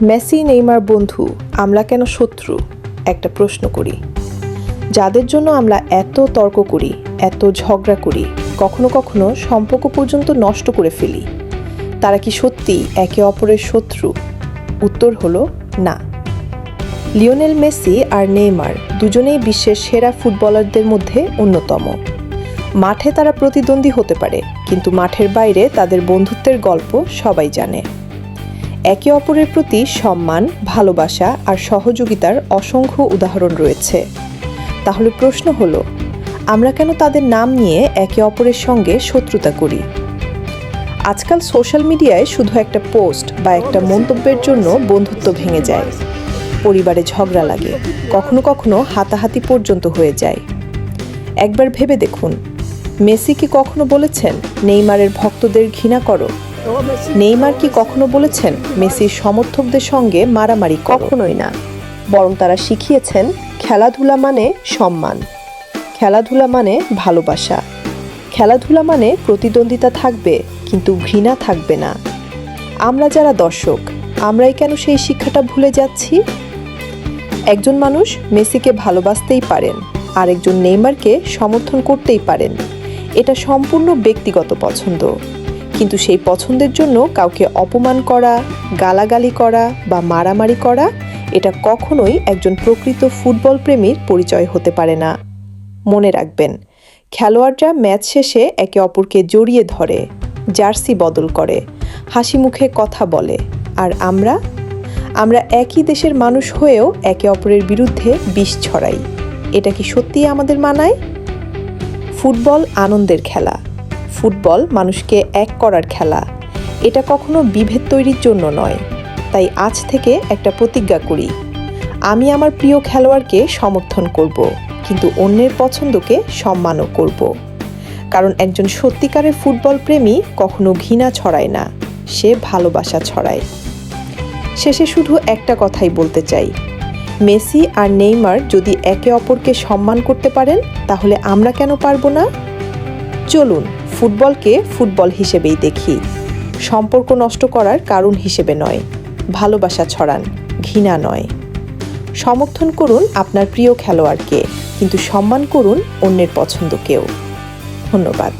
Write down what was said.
Messi Neymar বন্ধু, আমরা কেন শত্রু? একটা প্রশ্ন করি। যাদের জন্য আমরা এত তর্ক করি, এত ঝগড়া করি, কখনো কখনো সম্পর্ক পর্যন্ত নষ্ট করে ফেলি, তারা কি সত্যি একে অপরের শত্রু? উত্তর হলো না। লিওনেল মেসি আর নেইমার দুজনেই বিশ্বের সেরা ফুটবলারদের মধ্যে অন্যতম। মাঠে তারা প্রতিদ্বন্দ্বী হতে পারে, কিন্তু মাঠের বাইরে তাদের বন্ধুত্বের গল্প সবাই জানে। একে অপরের প্রতি সম্মান, ভালোবাসা আর সহযোগিতার অসংখ্য উদাহরণ রয়েছে। তাহলে প্রশ্ন হলো, আমরা কেন তাদের নাম নিয়ে একে অপরের সঙ্গে শত্রুতা করি? আজকাল সোশ্যাল মিডিয়ায় শুধু একটা পোস্ট বা একটা মন্তব্যের জন্য বন্ধুত্ব ভেঙে যায়, পরিবারে ঝগড়া লাগে, কখনো কখনো হাতাহাতি পর্যন্ত হয়ে যায়। একবার ভেবে দেখুন, মেসি কি কখনো বলেছেন নেইমারের ভক্তদের ঘৃণা করো? নেইমার কি কখনো বলেছেন মেসির সমর্থকদের সঙ্গে মারামারি? কখনোই না। বরং তারা শিখিয়েছেন খেলাধুলা মানে সম্মান, খেলাধুলা মানে ভালোবাসা, খেলাধুলা মানে প্রতিদ্বন্দ্বিতা থাকবে কিন্তু ঘৃণা থাকবে না। আমরা যারা দর্শক, আমরাই কেন সেই শিক্ষাটা ভুলে যাচ্ছি? একজন মানুষ মেসিকে ভালোবাসতেই পারেন, আরেকজন নেইমারকে সমর্থন করতেই পারেন। এটা সম্পূর্ণ ব্যক্তিগত পছন্দ, কিন্তু সেই পছন্দের জন্য কাউকে অপমান করা, গালাগালি করা বা মারামারি করা, এটা কখনোই একজন প্রকৃত ফুটবল প্রেমীর পরিচয় হতে পারে না। মনে রাখবেন, খেলোয়াড়রা ম্যাচ শেষে একে অপরকে জড়িয়ে ধরে, জার্সি বদল করে, হাসি মুখে কথা বলে, আর আমরা একই দেশের মানুষ হয়েও একে অপরের বিরুদ্ধে বিষ ছড়াই। এটা কি সত্যিই আমাদের মানায়? ফুটবল আনন্দের খেলা, ফুটবল মানুষকে এক করার খেলা। এটা কখনো বিভেদ তৈরির জন্য নয়। তাই আজ থেকে একটা প্রতিজ্ঞা করি, আমি আমার প্রিয় খেলোয়াড়কে সমর্থন করব, কিন্তু অন্যের পছন্দকে সম্মানও করব। কারণ একজন সত্যিকারের ফুটবল প্রেমী কখনো ঘৃণা ছড়ায় না, সে ভালোবাসা ছড়ায়। শেষে শুধু একটা কথাই বলতে চাই, মেসি আর নেইমার যদি একে অপরকে সম্মান করতে পারেন, তাহলে আমরা কেন পারবো না? চলুন ফুটবলকে ফুটবল হিসেবেই দেখি, সম্পর্ক নষ্ট করার কারণ হিসেবে নয়। ভালোবাসা ছড়ান, ঘৃণা নয়। সমর্থন করুন আপনার প্রিয় খেলোয়াড়কে, কিন্তু সম্মান করুন অন্যের পছন্দকেও। ধন্যবাদ।